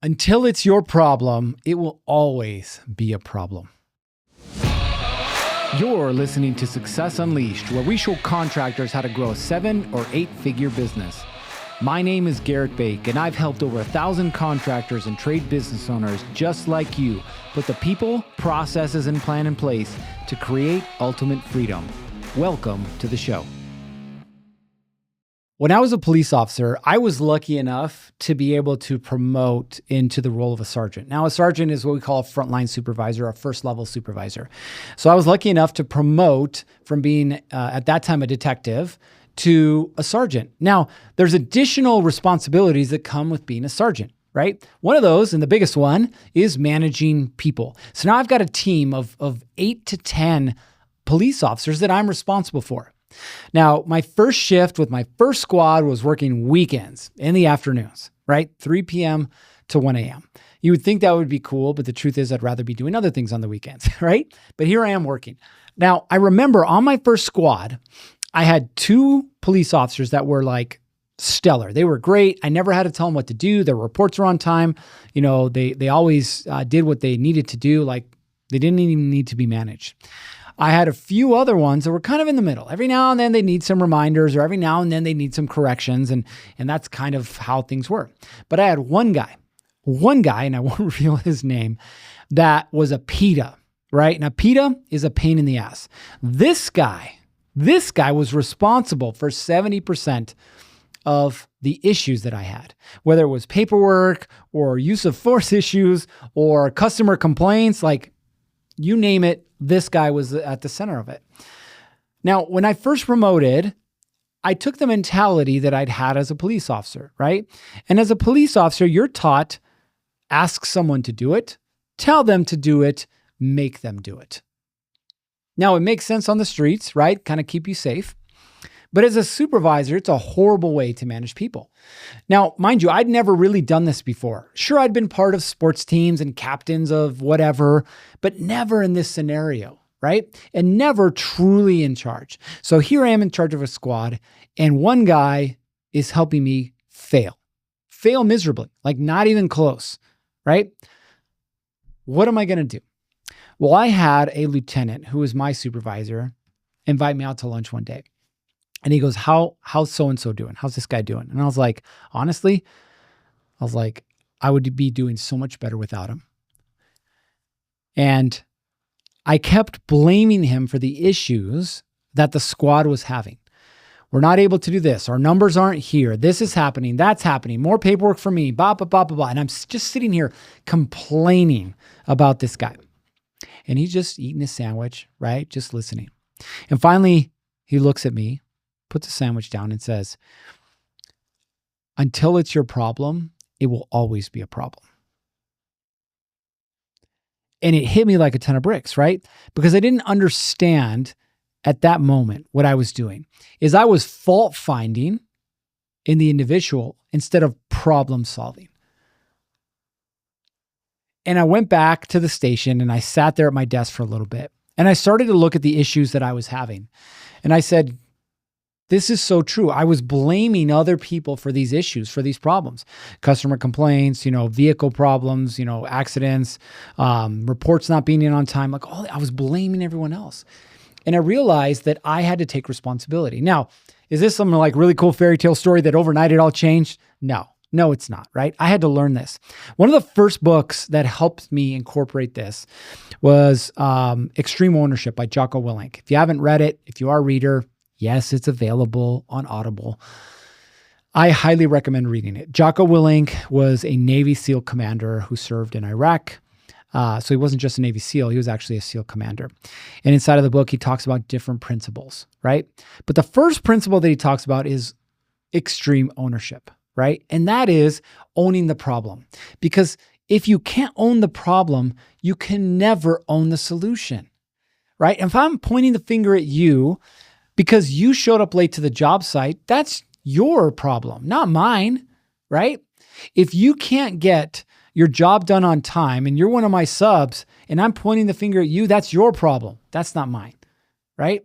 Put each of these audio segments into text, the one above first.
Until it's your problem, it will always be a problem. You're listening to Success Unleashed, where we show contractors how to grow a 7- or 8-figure business. My name is Garrett Bake, and I've helped over 1,000 contractors and trade business owners just like you put the people, processes, and plan in place to create ultimate freedom. Welcome to the show. When I was a police officer, I was lucky enough to be able to promote into the role of a sergeant. Now, a sergeant is what we call a frontline supervisor, a first-level supervisor. So I was lucky enough to promote from being, at that time, a detective to a sergeant. Now, there's additional responsibilities that come with being a sergeant, right? One of those, and the biggest one, is managing people. So now I've got a team of 8 to 10 police officers that I'm responsible for. Now, my first shift with my first squad was working weekends in the afternoons, right? 3 p.m. to 1 a.m. You would think that would be cool, but the truth is I'd rather be doing other things on the weekends, right? But here I am working. Now, I remember on my first squad, I had 2 police officers that were like stellar. They were great. I never had to tell them what to do. Their reports were on time. You know, they always did what they needed to do. Like they didn't even need to be managed. I had a few other ones that were kind of in the middle. Every now and then they need some reminders, or every now and then they need some corrections. And that's kind of how things were. But I had one guy, and I won't reveal his name, that was a PETA, right? Now, PETA is a pain in the ass. This guy was responsible for 70% of the issues that I had, whether it was paperwork or use of force issues or customer complaints, like you name it, this guy was at the center of it. Now, when I first promoted, I took the mentality that I'd had as a police officer, right? And as a police officer, you're taught, ask someone to do it, tell them to do it, make them do it. Now, it makes sense on the streets, right? Kind of keep you safe. But as a supervisor, it's a horrible way to manage people. Now, mind you, I'd never really done this before. Sure, I'd been part of sports teams and captains of whatever, but never in this scenario, right? And never truly in charge. So here I am in charge of a squad, and one guy is helping me fail miserably, like not even close, right? What am I going to do? Well, I had a lieutenant who was my supervisor invite me out to lunch one day. And he goes, how's so-and-so doing? How's this guy doing? And I was like, honestly, I would be doing so much better without him. And I kept blaming him for the issues that the squad was having. We're not able to do this. Our numbers aren't here. This is happening. That's happening. More paperwork for me, blah, blah, blah, blah, blah. And I'm just sitting here complaining about this guy. And he's just eating his sandwich, right? Just listening. And finally, he looks at me, puts the sandwich down and says, until it's your problem, it will always be a problem. And it hit me like a ton of bricks, right? Because I didn't understand at that moment what I was doing is I was fault finding in the individual instead of problem solving. And I went back to the station and I sat there at my desk for a little bit and I started to look at the issues that I was having. And I said, this is so true. I was blaming other people for these issues, for these problems, customer complaints, vehicle problems, accidents, reports not being in on time. Like I was blaming everyone else. And I realized that I had to take responsibility. Now, is this some like really cool fairy tale story that overnight it all changed? No, it's not, right? I had to learn this. One of the first books that helped me incorporate this was Extreme Ownership by Jocko Willink. If you haven't read it, if you are a reader, yes, it's available on Audible. I highly recommend reading it. Jocko Willink was a Navy SEAL commander who served in Iraq. So he wasn't just a Navy SEAL, he was actually a SEAL commander. And inside of the book, he talks about different principles, right? But the first principle that he talks about is extreme ownership, right? And that is owning the problem. Because if you can't own the problem, you can never own the solution, right? And if I'm pointing the finger at you, because you showed up late to the job site, that's your problem, not mine, right? If you can't get your job done on time and you're one of my subs and I'm pointing the finger at you, that's your problem. That's not mine, right?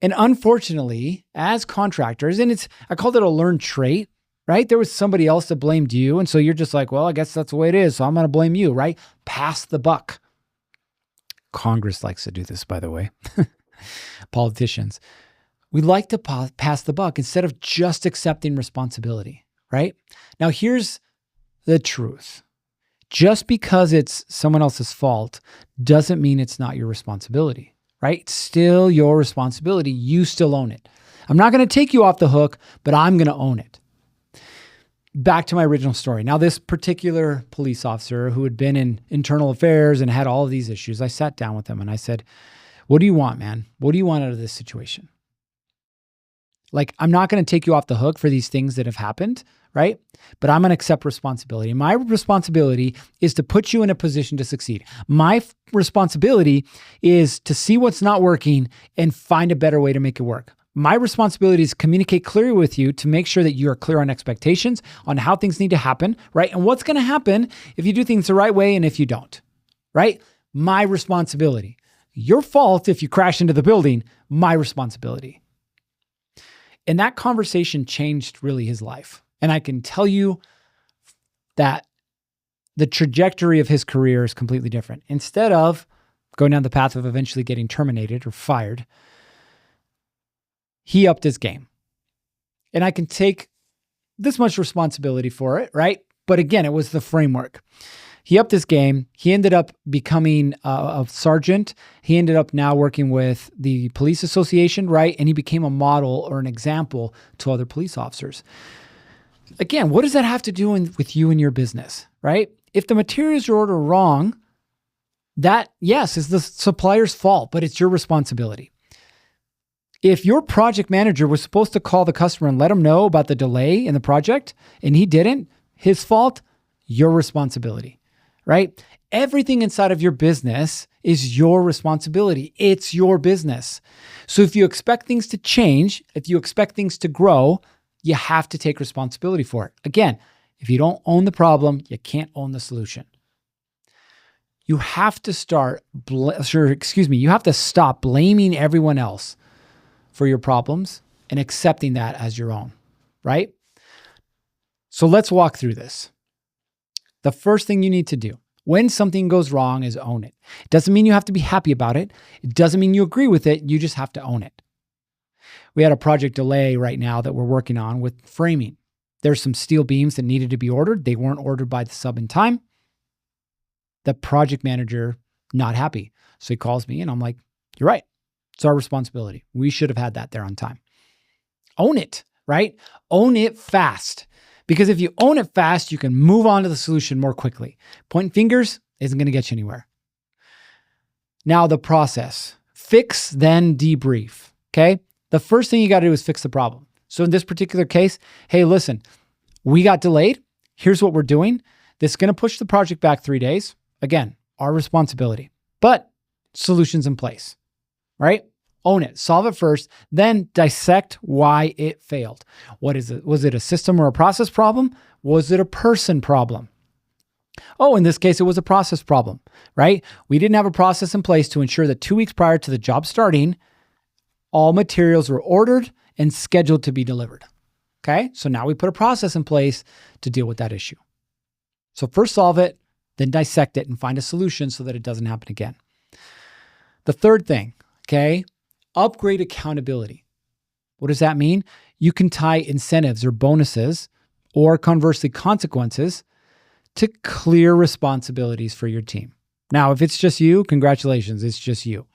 And unfortunately, as contractors, and I called it a learned trait, right? There was somebody else that blamed you. And so you're just like, well, I guess that's the way it is. So I'm going to blame you, right? Pass the buck. Congress likes to do this, by the way. Politicians. We like to pass the buck instead of just accepting responsibility, right? Now, here's the truth. Just because it's someone else's fault doesn't mean it's not your responsibility, right? It's still your responsibility. You still own it. I'm not going to take you off the hook, but I'm going to own it. Back to my original story. Now, this particular police officer who had been in internal affairs and had all of these issues, I sat down with him and I said, what do you want, man? What do you want out of this situation? Like, I'm not going to take you off the hook for these things that have happened, right? But I'm going to accept responsibility. My responsibility is to put you in a position to succeed. My responsibility is to see what's not working and find a better way to make it work. My responsibility is to communicate clearly with you to make sure that you are clear on expectations, on how things need to happen, right? And what's going to happen if you do things the right way and if you don't, right? My responsibility. Your fault if you crash into the building, my responsibility. And that conversation changed really his life. And I can tell you that the trajectory of his career is completely different. Instead of going down the path of eventually getting terminated or fired, he upped his game. And I can take this much responsibility for it, right? But again, it was the framework. He upped his game. He ended up becoming a sergeant. He ended up now working with the police association, right? And he became a model or an example to other police officers. Again, what does that have to do with you and your business, right? If the materials you order are wrong, that, yes, is the supplier's fault, but it's your responsibility. If your project manager was supposed to call the customer and let them know about the delay in the project and he didn't, his fault, your responsibility, right? Everything inside of your business is your responsibility. It's your business. So if you expect things to change, if you expect things to grow, you have to take responsibility for it. Again, if you don't own the problem, you can't own the solution. You have to you have to stop blaming everyone else for your problems and accepting that as your own, right? So let's walk through this. The first thing you need to do when something goes wrong is own it. It doesn't mean you have to be happy about it. It doesn't mean you agree with it. You just have to own it. We had a project delay right now that we're working on with framing. There's some steel beams that needed to be ordered. They weren't ordered by the sub in time. The project manager, not happy. So he calls me and I'm like, you're right. It's our responsibility. We should have had that there on time. Own it, right? Own it fast. Because if you own it fast, you can move on to the solution more quickly. Pointing fingers isn't going to get you anywhere. Now the process. Fix, then debrief, okay? The first thing you got to do is fix the problem. So in this particular case, hey, listen, we got delayed. Here's what we're doing. This is going to push the project back 3 days. Again, our responsibility, but solutions in place, right? Own it, solve it first, then dissect why it failed. What is it? Was it a system or a process problem? Was it a person problem? Oh, in this case, it was a process problem, right? We didn't have a process in place to ensure that 2 weeks prior to the job starting, all materials were ordered and scheduled to be delivered. Okay, so now we put a process in place to deal with that issue. So first solve it, then dissect it and find a solution so that it doesn't happen again. The third thing, okay, upgrade accountability. What does that mean? You can tie incentives or bonuses or conversely consequences to clear responsibilities for your team. Now, if it's just you, congratulations, it's just you.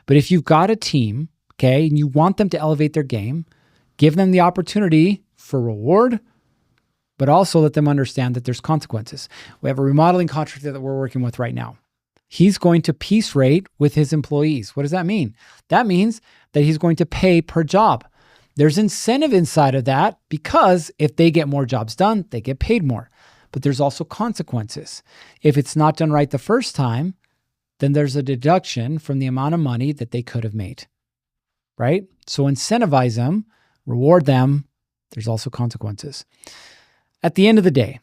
But if you've got a team, okay, and you want them to elevate their game, give them the opportunity for reward, but also let them understand that there's consequences. We have a remodeling contractor that we're working with right now. He's going to piece rate with his employees. What does that mean? That means that he's going to pay per job. There's incentive inside of that because if they get more jobs done, they get paid more. But there's also consequences. If it's not done right the first time, then there's a deduction from the amount of money that they could have made, right? So incentivize them, reward them. There's also consequences. At the end of the day,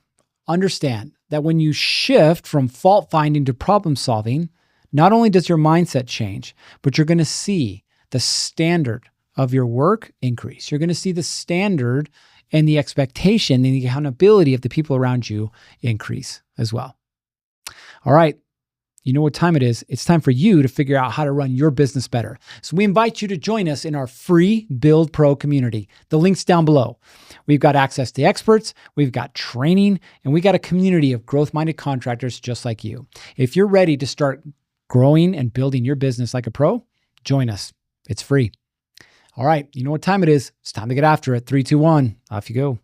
understand that when you shift from fault finding to problem solving, not only does your mindset change, but you're going to see the standard of your work increase. You're going to see the standard and the expectation and the accountability of the people around you increase as well. All right. You know what time it is. It's time for you to figure out how to run your business better. So we invite you to join us in our free BuildPro community. The link's down below. We've got access to experts, we've got training, and we got a community of growth-minded contractors just like you. If you're ready to start growing and building your business like a pro, join us. It's free. All right. You know what time it is. It's time to get after it. 3, 2, 1. Off you go.